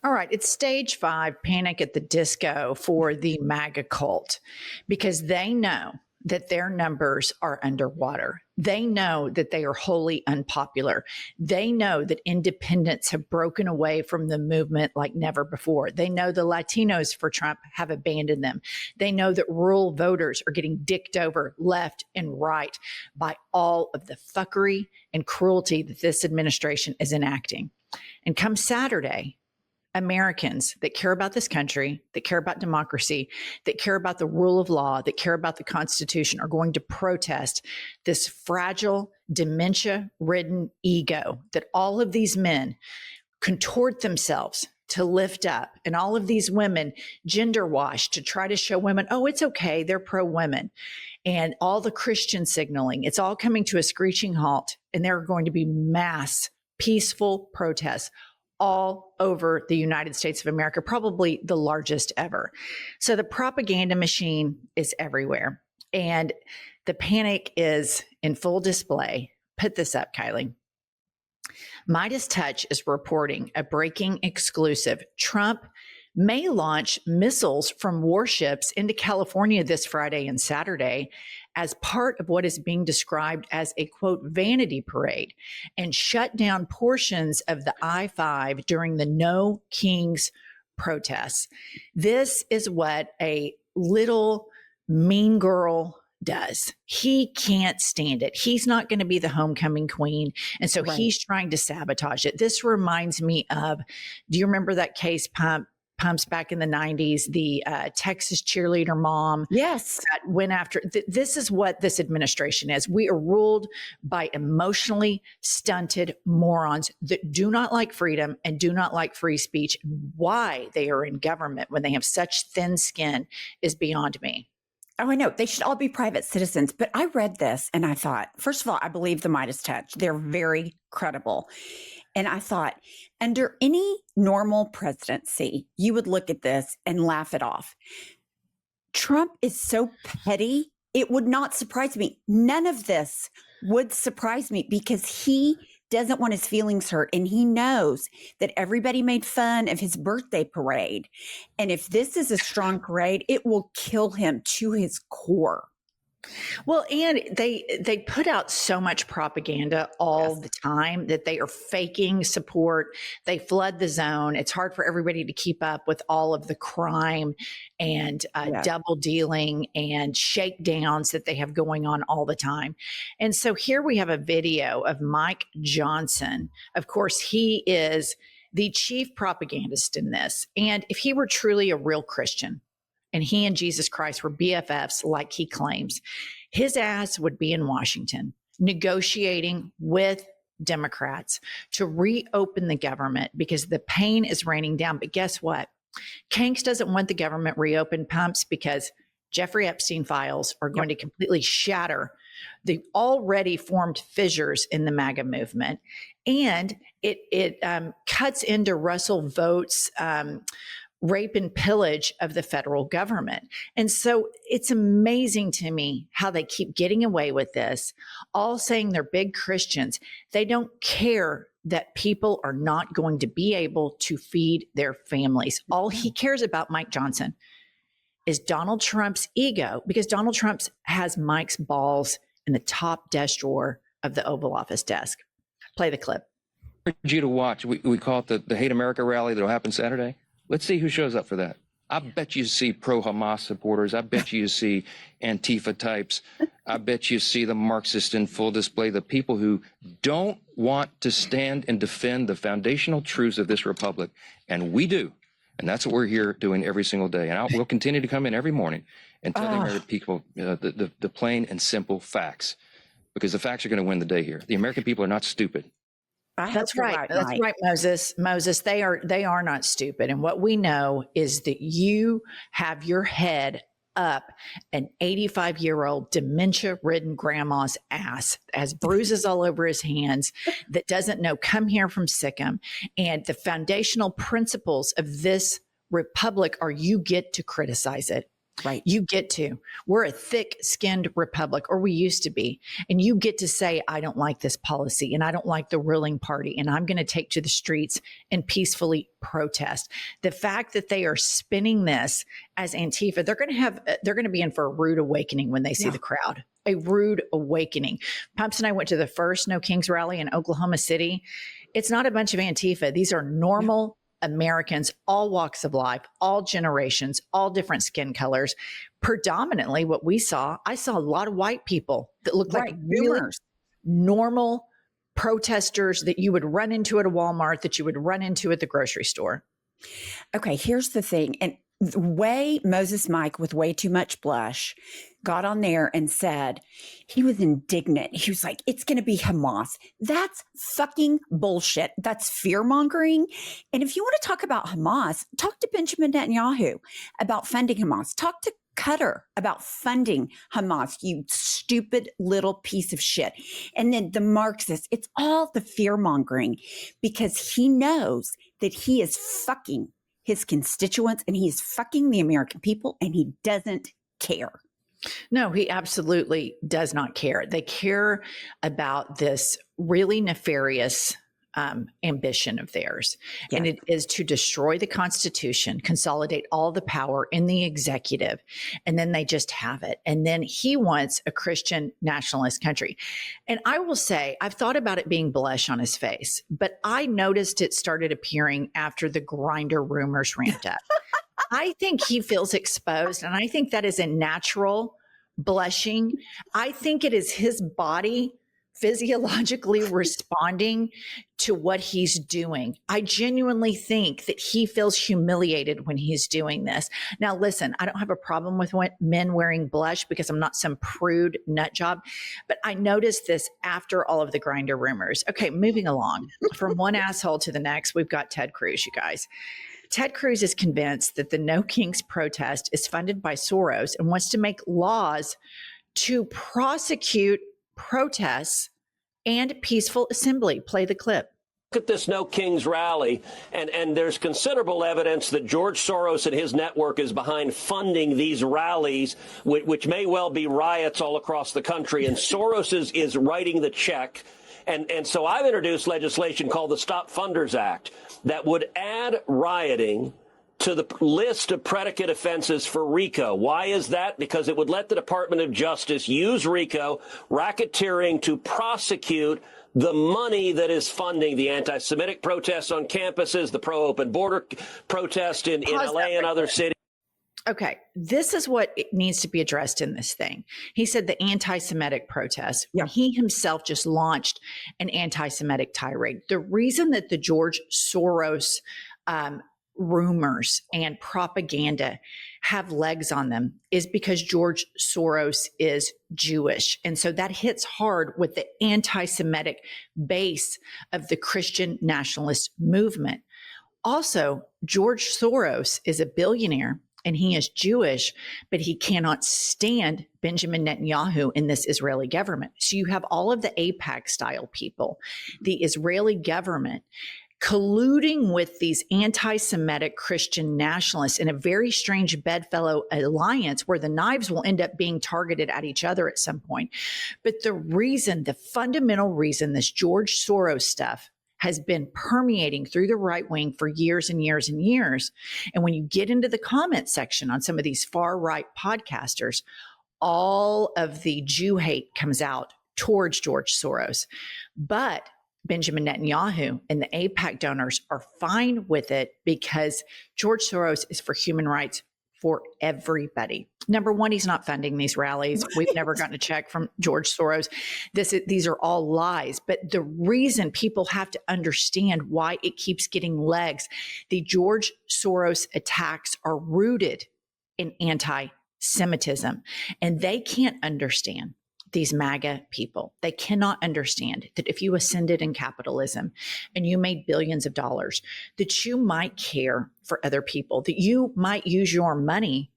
All right, it's stage 5, Panic at the Disco for the MAGA cult, because they know that their numbers are underwater. They know that they are wholly unpopular. They know that independents have broken away from the movement like never before. They know the Latinos for Trump have abandoned them. They know that rural voters are getting dicked over left and right by all of the fuckery and cruelty that this administration is enacting. And come Saturday, Americans that care about this country, that care about democracy, that care about the rule of law, that care about the Constitution are going to protest this fragile, dementia-ridden ego that all of these men contort themselves to lift up, and all of these women gender wash to try to show women, oh, it's okay, they're pro-women. And all the Christian signaling, it's all coming to a screeching halt, and there are going to be mass peaceful protests all over the United States of America, probably the largest ever. So the propaganda machine is everywhere, and the panic is in full display. Put this up, Kylie. Midas Touch is reporting a breaking exclusive. Trump may launch missiles from warships into California this Friday and Saturday as part of what is being described as a, quote, vanity parade, and shut down portions of the I-5 during the No Kings protests. This is what a little mean girl does. He can't stand it. He's not going to be the homecoming queen. And so he's trying to sabotage it. This reminds me of, do you remember that case, Pumps, back in the 90s, the Texas cheerleader mom? Yes. That went after. This is what this administration is. We are ruled by emotionally stunted morons that do not like freedom and do not like free speech. Why they are in government when they have such thin skin is beyond me. Oh, I know. They should all be private citizens. But I read this and I thought, first of all, I believe the Midas Touch. They're very credible. And I thought, under any normal presidency, you would look at this and laugh it off. Trump is so petty, it would not surprise me. None of this would surprise me because he doesn't want his feelings hurt. And he knows that everybody made fun of his birthday parade. And if this is a strong parade, it will kill him to his core. Well, and they put out so much propaganda all the time that they are faking support. They flood the zone. It's hard for everybody to keep up with all of the crime and double dealing and shakedowns that they have going on all the time. And so here we have a video of Mike Johnson. Of course, he is the chief propagandist in this. And if he were truly a real Christian, and he and Jesus Christ were BFFs like he claims, his ass would be in Washington negotiating with Democrats to reopen the government because the pain is raining down. But guess what? Kanks doesn't want the government reopened, Pumps, because Jeffrey Epstein files are going to completely shatter the already formed fissures in the MAGA movement. And it cuts into Russell Vought's rape and pillage of the federal government. And so it's amazing to me how they keep getting away with this, all saying they're big Christians. They don't care that people are not going to be able to feed their families. All he cares about, Mike Johnson, is Donald Trump's ego, because Donald Trump has Mike's balls in the top desk drawer of the Oval Office desk. Play the clip. I urge you to watch. We call it the Hate America rally that'll happen Saturday. Let's see who shows up for that. I bet you see pro-Hamas supporters. I bet you see Antifa types. I bet you see the Marxists in full display, the people who don't want to stand and defend the foundational truths of this republic. And we do. And that's what we're here doing every single day. And we'll continue to come in every morning and tell the American people the plain and simple facts, because the facts are going to win the day here. The American people are not stupid. That's right. That's right, Moses. Moses, they are not stupid. And what we know is that you have your head up an 85-year-old dementia-ridden grandma's ass, has bruises all over his hands, that doesn't know come here from Sikkim. And the foundational principles of this republic are you get to criticize it. Right. You get to. We're a thick-skinned republic, or we used to be. And you get to say, I don't like this policy and I don't like the ruling party, and I'm going to take to the streets and peacefully protest. The fact that they are spinning this as Antifa, they're going to be in for a rude awakening when they see the crowd. A rude awakening. Pumps and I went to the first No Kings rally in Oklahoma City. It's not a bunch of Antifa. These are normal Americans, all walks of life, all generations, all different skin colors. Predominantly what I saw a lot of white people that looked like really normal protesters that you would run into at a Walmart, that you would run into at the grocery store. Okay, here's the thing. And the way Moses Mike, with way too much blush, got on there and said, he was indignant. He was like, it's going to be Hamas. That's fucking bullshit. That's fear mongering. And if you want to talk about Hamas, talk to Benjamin Netanyahu about funding Hamas. Talk to Qatar about funding Hamas, you stupid little piece of shit. And then the Marxists, it's all the fear mongering, because he knows that he is fucking his constituents and he is fucking the American people, and he doesn't care. No, he absolutely does not care. They care about this really nefarious ambition of theirs. Yes. And it is to destroy the Constitution, consolidate all the power in the executive, and then they just have it. And then he wants a Christian nationalist country. And I will say, I've thought about it being blush on his face, but I noticed it started appearing after the Grindr rumors ramped up. I think he feels exposed, and I think that is a natural blushing. I think it is his body physiologically responding to what he's doing. I genuinely think that he feels humiliated when he's doing this. Now, listen, I don't have a problem with men wearing blush because I'm not some prude nut job, but I noticed this after all of the Grindr rumors. Okay, moving along from one asshole to the next, we've got Ted Cruz, you guys. Ted Cruz is convinced that the No Kings protest is funded by Soros and wants to make laws to prosecute protests and peaceful assembly. Play the clip. Look at this No Kings rally, and there's considerable evidence that George Soros and his network is behind funding these rallies, which may well be riots all across the country, and Soros is writing the check. And so I've introduced legislation called the Stop Funders Act that would add rioting to the list of predicate offenses for RICO. Why is that? Because it would let the Department of Justice use RICO, racketeering, to prosecute the money that is funding the anti-Semitic protests on campuses, the pro-open border protest in LA and other cities. Okay, this is what needs to be addressed in this thing. He said the anti-Semitic protests. Yeah. He himself just launched an anti-Semitic tirade. The reason that the George Soros rumors and propaganda have legs on them is because George Soros is Jewish. And so that hits hard with the anti-Semitic base of the Christian nationalist movement. Also, George Soros is a billionaire and he is Jewish, but he cannot stand Benjamin Netanyahu in this Israeli government. So you have all of the AIPAC style people, the Israeli government, colluding with these anti-Semitic Christian nationalists in a very strange bedfellow alliance where the knives will end up being targeted at each other at some point. But the fundamental reason this George Soros stuff has been permeating through the right wing for years and years and years. And when you get into the comment section on some of these far right podcasters, all of the Jew hate comes out towards George Soros. But Benjamin Netanyahu and the AIPAC donors are fine with it because George Soros is for human rights for everybody. Number one, he's not funding these rallies. We've never gotten a check from George Soros. These are all lies. But the reason people have to understand why it keeps getting legs, the George Soros attacks are rooted in anti-Semitism, and they can't understand. These MAGA people, they cannot understand that if you ascended in capitalism and you made billions of dollars, that you might care for other people, that you might use your money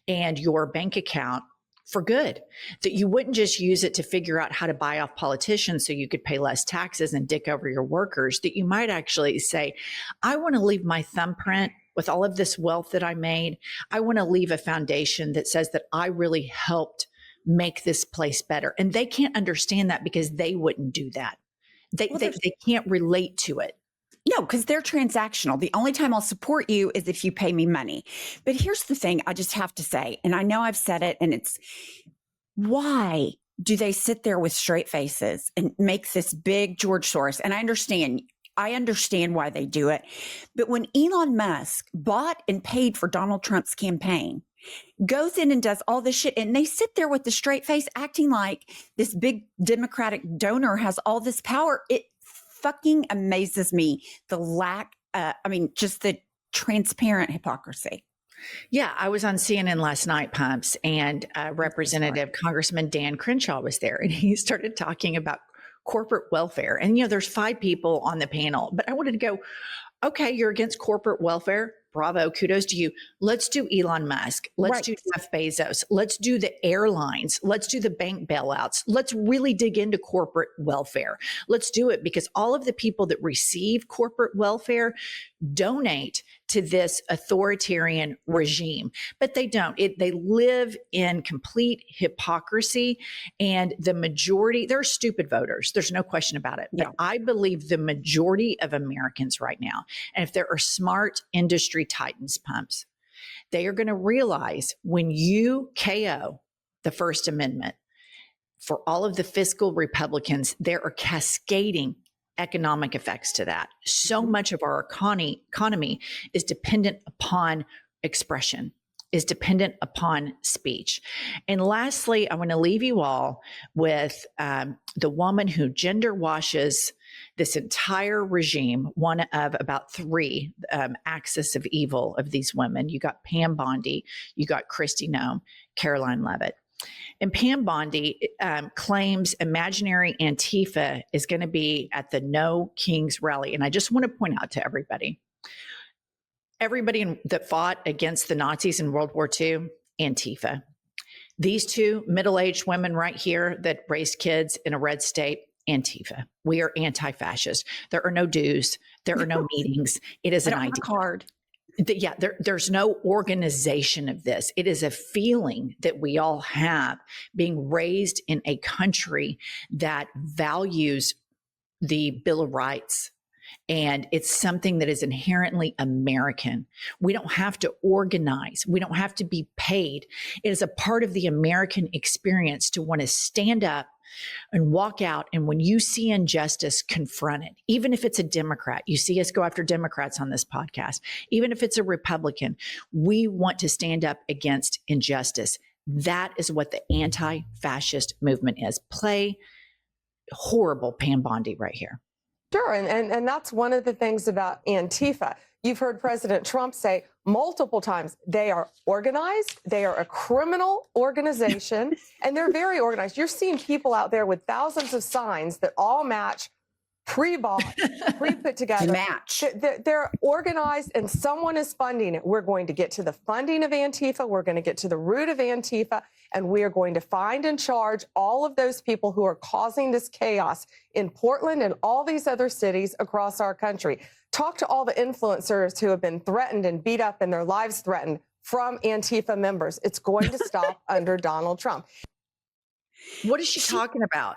and your bank account for good, that you wouldn't just use it to figure out how to buy off politicians so you could pay less taxes and dick over your workers, that you might actually say, I want to leave my thumbprint with all of this wealth that I made, I want to leave a foundation that says that I really helped make this place better. And they can't understand that because they wouldn't do that. They can't relate to it. No, because they're transactional. The only time I'll support you is if you pay me money. But here's the thing I just have to say, and I know I've said it, and it's why do they sit there with straight faces and make this big George Soros? And I understand why they do it. But when Elon Musk bought and paid for Donald Trump's campaign, goes in and does all this shit, and they sit there with the straight face acting like this big Democratic donor has all this power. It fucking amazes me, the lack, just the transparent hypocrisy. Yeah, I was on CNN last night, Pumps, and Representative Congressman Dan Crenshaw was there, and he started talking about corporate welfare. And, there's 5 people on the panel, but I wanted to go, okay, you're against corporate welfare. Bravo, kudos to you. Let's do Elon Musk. Let's do Jeff Bezos. Let's do the airlines. Let's do the bank bailouts. Let's really dig into corporate welfare. Let's do it because all of the people that receive corporate welfare donate to this authoritarian regime, but they don't. They live in complete hypocrisy, and the majority, they're stupid voters. There's no question about it. But I believe the majority of Americans right now, and if there are smart industry titans, Pumps, they are going to realize when you KO the First Amendment, for all of the fiscal Republicans, there are cascading economic effects to that. So much of our economy is dependent upon expression, is dependent upon speech. And lastly, I want to leave you all with the woman who gender washes this entire regime, one of about 3 axis of evil of these women. You got Pam Bondi, you got Kristi Noem, Caroline Leavitt. And Pam Bondi claims imaginary Antifa is going to be at the No Kings rally. And I just want to point out to everybody that fought against the Nazis in World War II, Antifa. These 2 middle-aged women right here that raised kids in a red state, Antifa. We are anti-fascist. There are no dues. There are no meetings. It is an idea. Card. There's no organization of this. It is a feeling that we all have being raised in a country that values the Bill of Rights. And it's something that is inherently American. We don't have to organize. We don't have to be paid. It is a part of the American experience to want to stand up and walk out. And when you see injustice, confront it. Even if it's a Democrat, you see us go after Democrats on this podcast. Even if it's a Republican, we want to stand up against injustice. That is what the anti-fascist movement is. Play horrible Pam Bondi right here. Sure. And that's one of the things about Antifa. You've heard President Trump say multiple times, they are organized, they are a criminal organization, and they're very organized. You're seeing people out there with thousands of signs that all match, pre-bought, pre-put together. Match. They're organized and someone is funding it. We're going to get to the funding of Antifa. We're going to get to the root of Antifa, and we are going to find and charge all of those people who are causing this chaos in Portland and all these other cities across our country. Talk to all the influencers who have been threatened and beat up and their lives threatened from Antifa members. It's going to stop under Donald Trump. What is she talking about?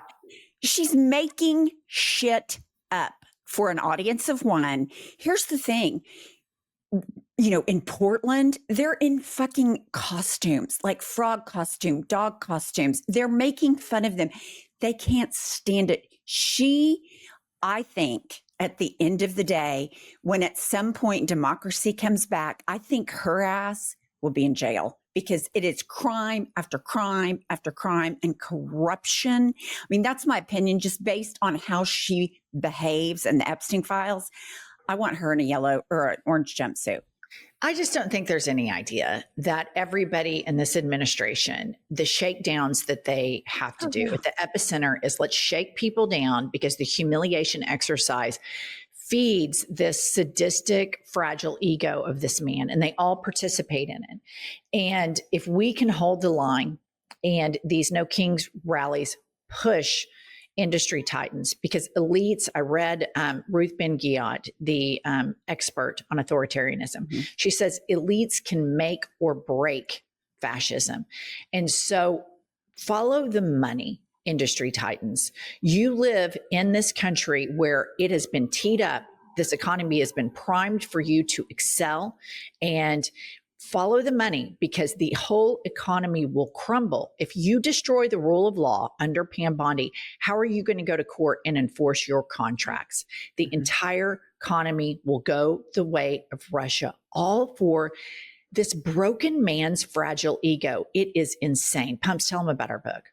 She's making shit up for an audience of 1. Here's the thing. In Portland, they're in fucking costumes, like frog costume, dog costumes. They're making fun of them. They can't stand it. I think at the end of the day, when at some point democracy comes back, I think her ass will be in jail because it is crime after crime after crime and corruption. I mean, that's my opinion, just based on how she behaves and the Epstein files. I want her in a yellow or an orange jumpsuit. I just don't think there's any idea that everybody in this administration, the shakedowns that they have to do at the epicenter is let's shake people down because the humiliation exercise feeds this sadistic, fragile ego of this man, and they all participate in it. And if we can hold the line and these No Kings rallies push industry titans, because elites, I read Ruth Ben-Ghiat, the expert on authoritarianism. Mhm. She says elites can make or break fascism. And so follow the money, industry titans. You live in this country where it has been teed up. This economy has been primed for you to excel, and follow the money, because the whole economy will crumble. If you destroy the rule of law under Pam Bondi, how are you going to go to court and enforce your contracts? The entire economy will go the way of Russia, all for this broken man's fragile ego. It is insane. Pumps, tell them about our book.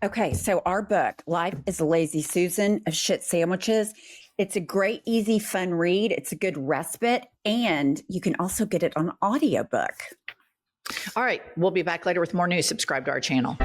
Okay, so our book, Life is a Lazy Susan of Shit Sandwiches. It's a great, easy, fun read. It's a good respite, and you can also get it on audiobook. All right, we'll be back later with more news. Subscribe to our channel.